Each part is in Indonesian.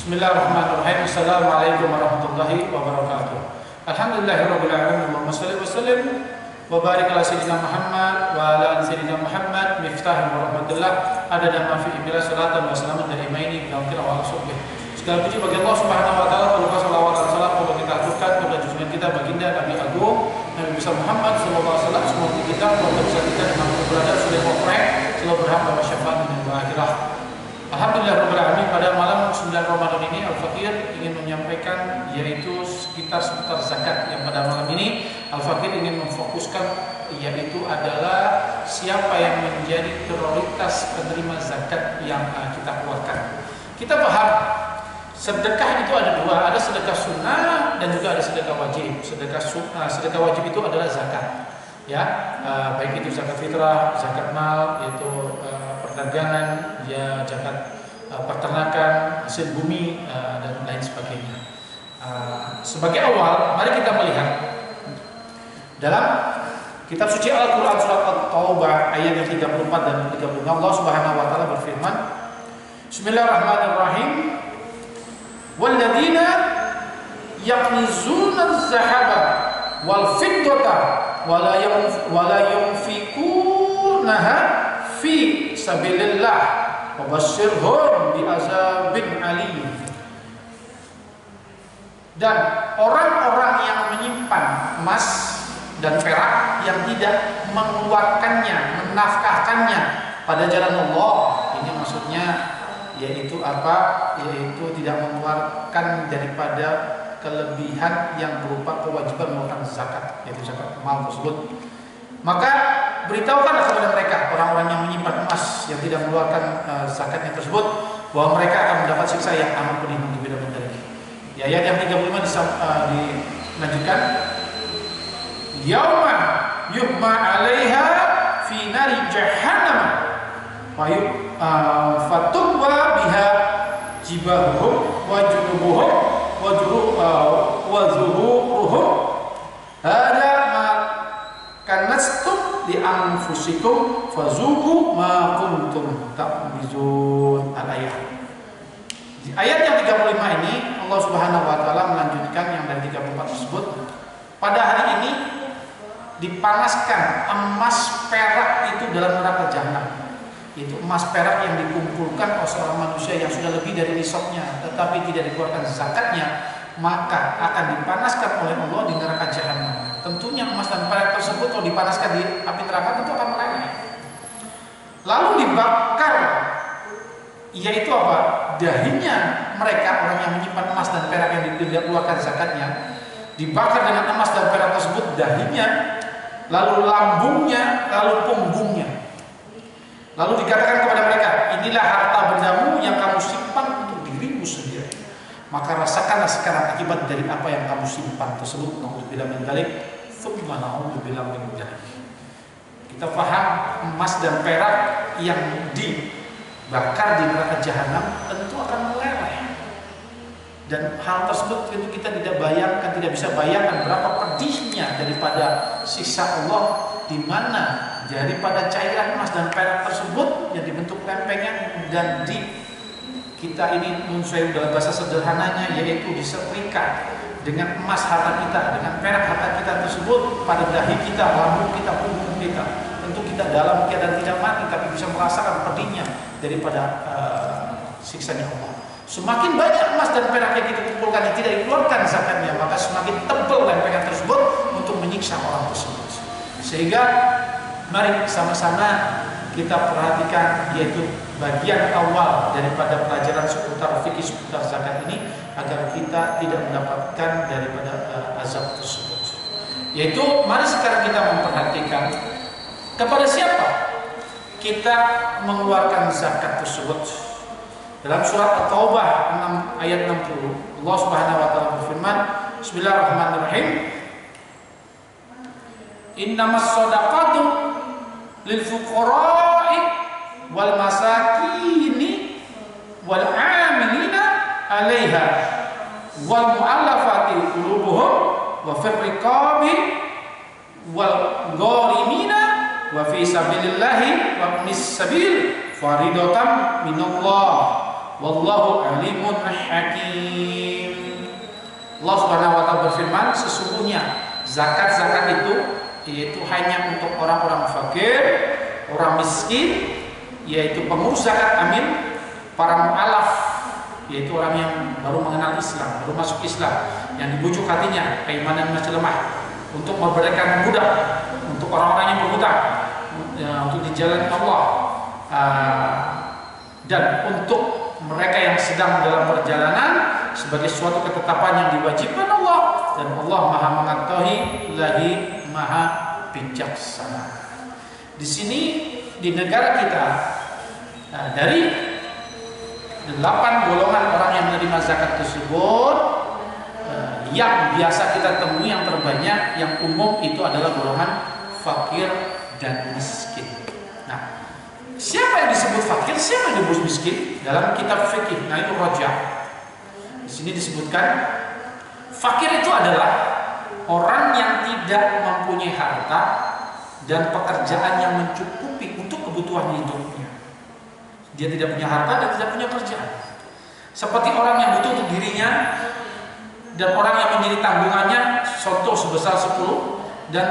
Bismillahirrahmanirrahim. Assalamualaikum warahmatullahi wabarakatuh. Alhamdulillahirabbil alamin. Allahumma shalli wa sallim wa barik ala sayyidina Muhammad wa ala ali sayyidina Muhammad miftah rahmatillah adada ma fi bila salatan wa salamun daimaini bi amkir wa rasulih. Segala puji bagi Allah Subhanahu wa taala, berlimpah shalawat dan salam kepada kita aturkan kepada junjungan kita baginda Nabi Agung Nabi besar Muhammad sallallahu alaihi wasallam. Semoga kita keluarga besar kita yang berada sudah wafaat selalu berhak dapat syafaat dunia akhirat. Alhamdulillah rabbil alamin. Pada malam 9 Ramadan ini Al-Fakir ingin menyampaikan yaitu seputar zakat, yang pada malam ini Al-Fakir ingin memfokuskan yaitu adalah siapa yang menjadi prioritas penerima zakat yang kita keluarkan. Kita paham sedekah itu ada dua, ada sedekah sunnah dan juga ada sedekah wajib. Sedekah wajib itu adalah zakat, ya, baik itu zakat fitrah, zakat mal, yaitu perdagangan, ya, zakat peternakan, hasil bumi, dan lain sebagainya. Sebagai awal, mari kita melihat dalam kitab suci Al-Quran surat At-Taubah ayat yang 34 dan 36. Allah Subhanahu wa taala berfirman, Bismillahirrahmanirrahim. Walladzina yaknizuna az-zahaba wal fiddata wala yunfikunaha fi sabilillah wabashshirhum bi'adzabin alim. Dan orang-orang yang menyimpan emas dan perak yang tidak mengeluarkannya, menafkahkannya pada jalan Allah, ini maksudnya yaitu apa? Yaitu tidak mengeluarkan daripada kelebihan yang berupa kewajiban mengeluarkan zakat, yaitu zakat mal tersebut. Maka beritahukanlah kepada mereka, orang-orang yang menyimpan emas yang tidak mengeluarkan zakatnya tersebut, bahwa mereka akan mendapat siksa yang amat pedih di bidang menteri. Di ayat yang 35 dilanjutkan, Yauma yuhma 'alaiha fi nari jahannam fatubwa biha jibahuhum wa junubuhum wa zuhuruhum hada ma kanastum li anfusikum fazuqu ma kuntum taknizun. Al-ayat. Di ayat yang 35 ini Allah Subhanahu wa taala melanjutkan yang dari 34 tersebut. Pada hari ini dipanaskan emas perak itu dalam neraka jahanam. Itu emas perak yang dikumpulkan oleh seorang manusia yang sudah lebih dari nisabnya tetapi tidak dikeluarkan zakatnya, maka akan dipanaskan oleh Allah di neraka jahanam. Tentunya emas dan perak tersebut kalau dipanaskan di api neraka tentu akan meleleh. Lalu dibakar, yaitu apa? Dahinya mereka, orang yang menyimpan emas dan perak yang tidak keluarkan zakatnya, dibakar dengan emas dan perak tersebut dahinya, lalu lambungnya, lalu punggungnya. Lalu dikatakan kepada mereka, inilah harta bendamu yang kamu simpan untuk dirimu sendiri. Maka rasakanlah sekarang akibat dari apa yang kamu simpan tersebut. Na'udzubillah min dzalik, tsumma na'udzubillah min dzalik. Kita paham emas dan perak yang dibakar di neraka jahanam tentu akan meleleh. Dan hal tersebut tentu kita tidak bayangkan, tidak bisa bayangkan berapa pedihnya daripada siksa Allah, di mana daripada cairan emas dan perak tersebut yang dibentuk lempengan dan kita ini mensesuaikan dalam bahasa sederhananya yaitu disetrika dengan emas harta kita, dengan perak harta kita tersebut pada dahi kita, lambung kita, punggung kita. Tentu kita dalam keadaan tidak mati tapi bisa merasakan pedihnya daripada siksanya Allah. Semakin banyak emas dan perak yang kita kumpulkan yang tidak dikeluarkan zakatnya, maka semakin tebal lempengan tersebut untuk menyiksa orang tersebut. Sehingga mari sama-sama kita perhatikan yaitu bagian awal daripada pelajaran seputar fikih seputar zakat ini agar kita tidak mendapatkan daripada azab tersebut. Yaitu mari sekarang kita memperhatikan kepada siapa kita mengeluarkan zakat tersebut. Dalam surat At-Taubah 6 ayat 60 Allah Subhanahu wa taala berfirman, Bismillahirrahmanirrahim. Innamas shadaqatu lil fuqara'i wal masakini wal 'amilina 'alaiha wal mu'allafati qulubuhum wa fir riqabi wal gharimina wa fi sabilillahi wa ibnis sabil faridatan minallah wallahu alimun hakim. Allah Subhanahu wa taala berfirman, sesungguhnya zakat-zakat itu yaitu hanya untuk orang-orang fakir, orang miskin, yaitu pengurus zakat, amin, para mu'alaf, yaitu orang yang baru mengenal Islam, baru masuk Islam, yang dibujuk hatinya, keimanan masih lemah, untuk memberikan budak, untuk orang-orang yang berhutang, untuk di jalan Allah, dan untuk mereka yang sedang dalam perjalanan sebagai suatu ketetapan yang diwajibkan Allah, dan Allah Maha mengetahui lagi Maha bijaksana. Di sini di negara kita, dari 8 golongan orang yang menerima zakat tersebut, yang biasa kita temui yang terbanyak, yang umum itu adalah golongan fakir dan miskin. Nah, siapa yang disebut fakir, siapa yang disebut miskin dalam kitab fikih? Nah, itu rajah. Di sini disebutkan fakir itu adalah orang yang tidak mempunyai harta dan pekerjaan yang mencukupi untuk kebutuhan hidupnya. Dia tidak punya harta dan tidak punya kerjaan. Seperti orang yang butuh untuk dirinya dan orang yang menjadi tanggungannya, contoh sebesar 10, dan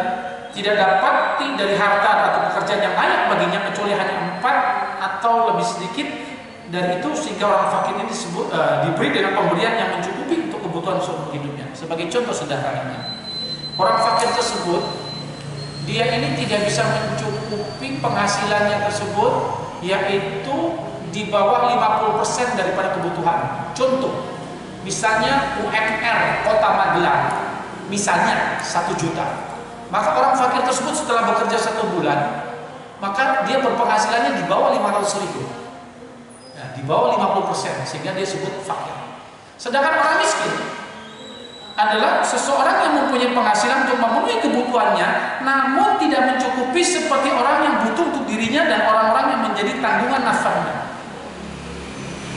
tidak dapat dari harta atau pekerjaan yang layak baginya kecuali hanya 4 atau lebih sedikit dari itu, sehingga orang fakir ini disebut diberi dengan pemberian yang mencukupi untuk kebutuhan seumur hidupnya. Sebagai contoh sederhananya, orang fakir tersebut, dia ini tidak bisa mencukupi penghasilannya tersebut, yaitu di bawah 50% daripada kebutuhan. Contoh, misalnya UMR Kota Magelang, misalnya 1 juta. Maka orang fakir tersebut setelah bekerja 1 bulan, maka dia berpenghasilannya di bawah 500.000, ya, di bawah 50%, sehingga dia disebut fakir. Sedangkan orang miskin adalah seseorang yang mempunyai penghasilan untuk memenuhi kebutuhannya, namun tidak mencukupi seperti orang yang butuh untuk dirinya dan orang-orang yang menjadi tanggungan nafkahnya.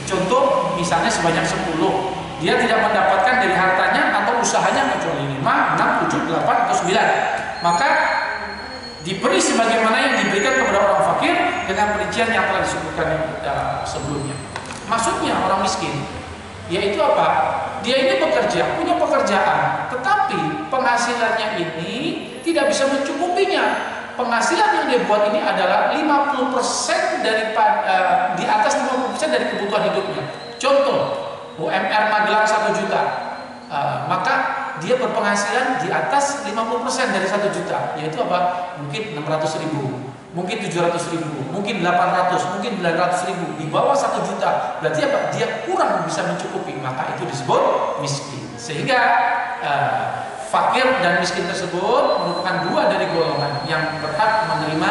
Contoh, misalnya sebanyak 10, dia tidak mendapatkan dari hartanya atau usahanya kecuali 5, 6, 7, 8, atau 9. Maka diberi sebagaimana yang diberikan kepada orang fakir dengan perincian yang telah disebutkan sebelumnya. Maksudnya orang miskin, yaitu apa? Dia ini bekerja, punya pekerjaan, tetapi penghasilannya ini tidak bisa mencukupinya. Penghasilan yang dia buat ini adalah 50% daripada di atas 50% dari kebutuhan hidupnya. Contoh, UMR Magelang 1 juta, maka dia berpenghasilan di atas 50% dari 1 juta, yaitu apa? Mungkin 600.000, mungkin 700.000, mungkin 800, mungkin 900.000, di bawah 1 juta. Berarti apa? Dia kurang bisa mencukupi, maka itu disebut miskin. Sehingga fakir dan miskin tersebut merupakan 2 dari golongan yang berhak menerima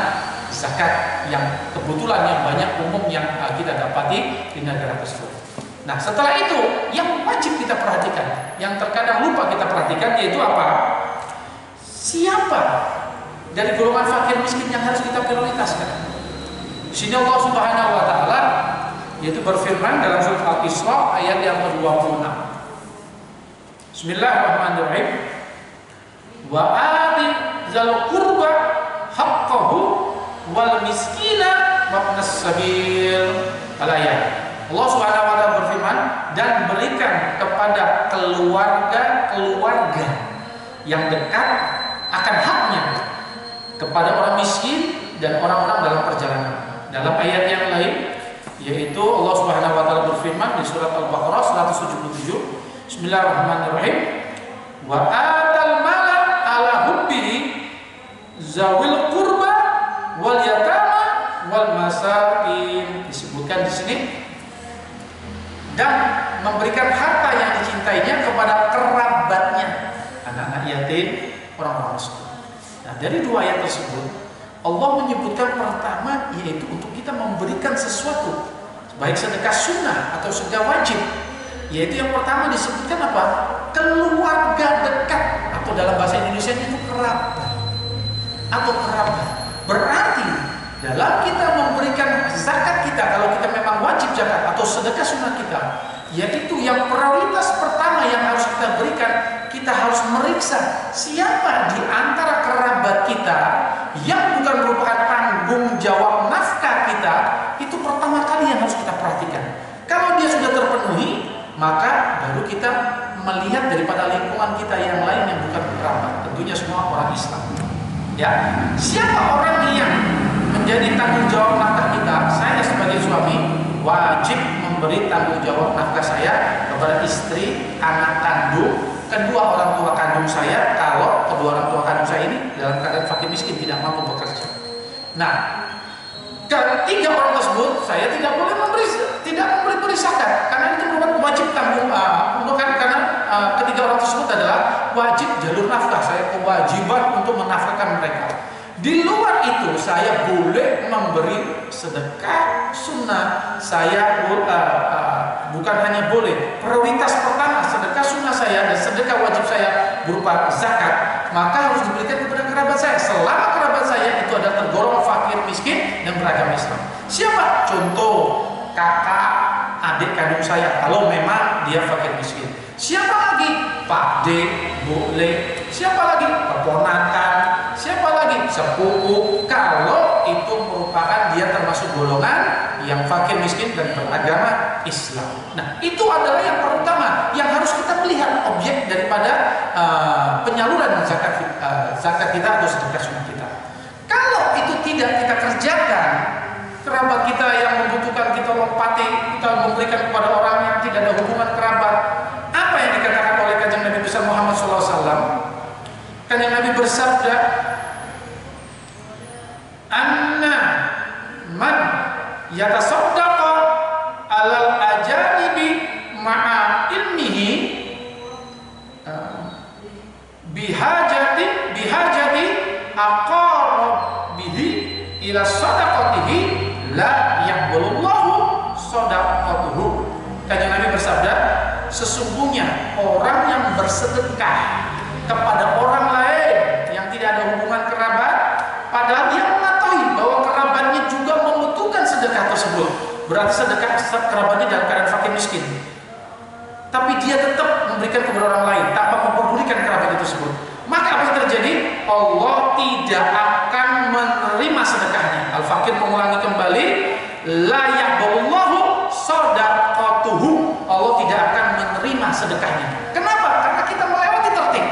zakat, yang kebetulan yang banyak umum yang kita dapati di negara tersebut. Nah, setelah itu yang wajib kita perhatikan, yang terkadang lupa kita perhatikan, yaitu apa? Siapa dari golongan fakir miskin yang harus kita prioritaskan? Di sini Allah Subhanahu wa taala yaitu berfirman dalam surat Al-Isra ayat yang ke-26. Bismillahirrahmanirrahim. Wa ati zal qurba haqqahu wal miskina wa ibnas sabil. Al-ayat. Allah Subhanahu wa taala berfirman, dan berikan kepada keluarga yang dekat akan haknya kepada orang miskin dan orang-orang dalam perjalanan. Dalam ayat yang lain, yaitu Allah Subhanahu wa taala berfirman di surat Al-Baqarah 177, Bismillahirrahmanirrahim. Wa atal mala ala hubbihi zawil qurba wal yatama wal masakin. Disebutkan di sini, dan memberikan harta yang dicintainya kepada kerabatnya, anak-anak yatim, orang-orang miskin. Nah, dari 2 ayat tersebut Allah menyebutkan pertama, yaitu untuk kita memberikan sesuatu, baik sedekah sunnah atau sedekah wajib. Yaitu yang pertama disebutkan apa? Keluarga dekat, atau dalam bahasa Indonesia itu kerabat atau kerabat. Berarti dalam kita memberikan zakat kita, kalau kita memang wajib zakat atau sedekah sunnah kita, yaitu yang prioritas pertama yang harus kita berikan, kita harus meriksa siapa di antara kerabat kita yang bukan merupakan tanggung jawab nafkah kita. Itu pertama kali yang harus kita perhatikan. Kalau dia maka baru kita melihat daripada lingkungan kita yang lain yang bukan kerabat, tentunya semua orang Islam. Ya, siapa orang yang menjadi tanggung jawab nafkah kita? Saya sebagai suami wajib memberi tanggung jawab nafkah saya kepada istri, anak kandung, kedua orang tua kandung saya kalau kedua orang tua kandung saya ini dalam keadaan fakir miskin tidak mampu bekerja. Nah, ketiga orang tersebut saya tidak boleh memberi zakat karena itu merupakan wajib tanggung karena ketiga orang tersebut adalah wajib jalur nafkah. Saya kewajiban untuk menafkahkan mereka. Di luar itu saya boleh memberi sedekah sunnah. Saya bukan hanya boleh, prioritas pertama sedekah sunnah saya dan sedekah wajib saya berupa zakat, maka harus diberikan kepada kerabat saya selama kerabat saya itu adalah tergolong fakir miskin dan beragama Islam. Siapa? Contoh kakak adik kandung saya kalau memang dia fakir miskin. Siapa lagi? Pak D, Bu Le. Siapa lagi? Keponakan. Siapa lagi? Sepupu. Kalau itu merupakan dia termasuk golongan yang fakir miskin dan beragama Islam. Nah, itu adalah yang pertama yang harus kita melihat objek daripada penyaluran zakat kita atau sedekah sunnah kita. Kalau itu tidak kita kerjakan, kerabat kita yang membutuhkan kita lompati, kita memberikan kepada orang yang tidak ada hubungan kerabat. Apa yang dikatakan oleh Kanjeng Nabi besar Muhammad SAW? Kanjeng Nabi bersabda, "Anna man yatasaddaqa alal ajanibi ma'a ilmihi bihajati aqarabihi ila sadaqatihi la yaqbalullahu sadaqatuhu." Kanjeng Nabi bersabda, sesungguhnya orang yang bersedekah kepada orang lain yang tidak ada hubungan kerabat, padahal dia mengetahui bahwa kerabatnya juga membutuhkan sedekah tersebut, berarti sedekah kerabatnya dalam keadaan fakir miskin, tapi dia tetap memberikan kepada orang lain tanpa memperdulikan kerabat tersebut, maka apa yang terjadi? Allah tidak akan menerima sedekahnya. Al-Fakir mengulangi kembali, la yaqbalullahu sadaqatuhu. Allah tidak akan menerima sedekahnya. Kenapa? Karena kita melewati tertib.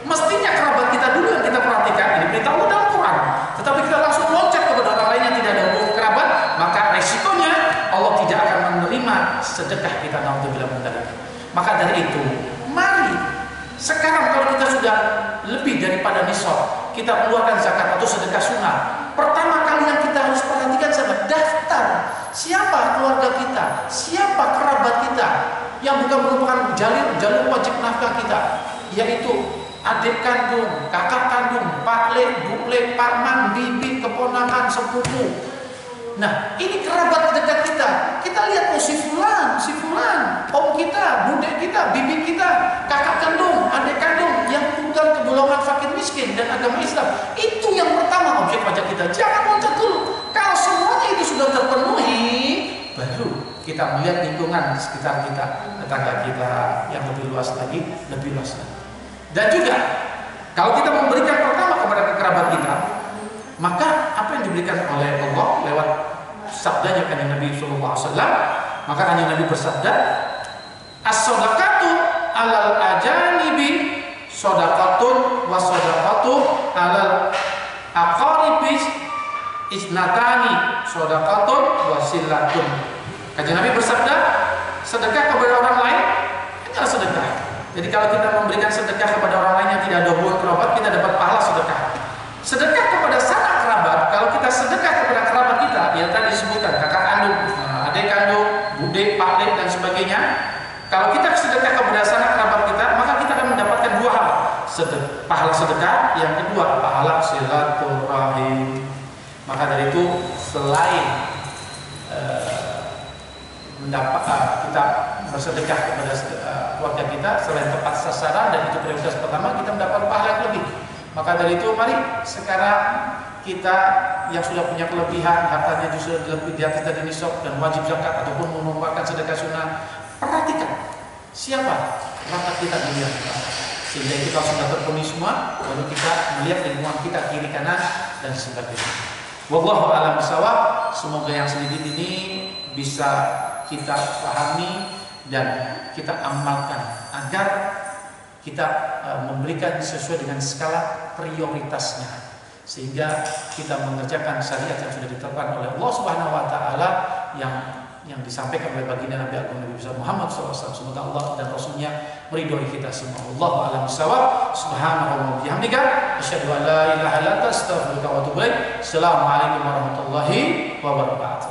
Mestinya kerabat kita dulu yang kita perhatikan. Ini beritahu dalam Quran. Tetapi kita langsung loncat kepada orang lain yang tidak ada hubungan kerabat, maka resikonya Allah tidak akan menerima sedekah kita. Naudzubillah min dzalik. Maka dari itu, mari sekarang kalau kita sudah lebih daripada nisab, kita keluarkan zakat atau sedekah sunnah. Pertama kali yang kita harus perhatikan adalah daftar siapa keluarga kita, siapa kerabat kita yang bukan merupakan jalur wajib nafkah kita, yaitu adik kandung, kakak kandung, Pak Le, Bu Le, paman, bibi, keponakan, sepupu. Nah, ini kerabat dekat kita. Kita lihat, oh si fulan, om kita, bude kita, bibi kita, kakak kandung, adik kandung yang bukan kegolongan fakir miskin dan agama Islam. Itu yang pertama objek pajak kita. Jangan loncat dulu. Kalau semuanya itu sudah terpenuhi, baru kita melihat lingkungan sekitar kita, tetangga kita yang lebih luas lagi, lebih luas lagi. Dan juga kalau kita memberikan pertama kepada kerabat kita, maka apa yang diberikan oleh Allah lewat sabdanya Kanjeng Nabi SAW, maka Kanjeng Nabi bersabda, as-sadaqatu alal ajanibi sadaqatun wa sadaqatu alal aqaribis isnatani sadaqatun wa silatun. Kanjeng Nabi bersabda, sedekah kepada orang lain adalah sedekah. Jadi kalau kita memberikan sedekah kepada orang lain yang tidak ada hubungan kerabat, kita dapat pahala sedekah. Sedekah kepada sanak kerabat, kalau kita sedekah kepada kerabat kita, yang tadi disebutkan kakak kandung, adik kandung, bude, pak le, dan sebagainya. Kalau kita sedekah kepada sanak kerabat kita, maka kita akan mendapatkan dua hal: pahala sedekah, yang kedua pahala silaturahim. Maka dari itu, selain kita bersedekah kepada keluarga kita, selain tepat sasaran dan itu prioritas pertama, kita mendapat pahala yang lebih. Maka dari itu, mari sekarang kita yang sudah punya kelebihan, hartanya justru lebih di atas dari nisab dan wajib zakat ataupun menumpahkan sedekah sunnah, perhatikan siapa kerabat kita di dunia kita. Sehingga itu kalau sudah terpenuhi semua, baru kita melihat lingkungan kita kiri kanan dan sebagainya. Wallahu a'lam bishawab. Semoga yang sedikit ini bisa kita pahami dan kita amalkan agar kita memberikan sesuai dengan skala prioritasnya, sehingga kita mengerjakan syariat yang sudah ditetapkan oleh Allah Subhanahu wa taala yang disampaikan oleh baginda Nabi Agung Nabi besar Muhammad SAW. Semoga Allah dan Rasulnya meridhoi kita semua. Allahu a'lam bishawab. Subhanallah wa bihamdika asyhadu an la ilaha illa anta astaghfiruka wa atubu ilaik. Assalamualaikum warahmatullahi wabarakatuh.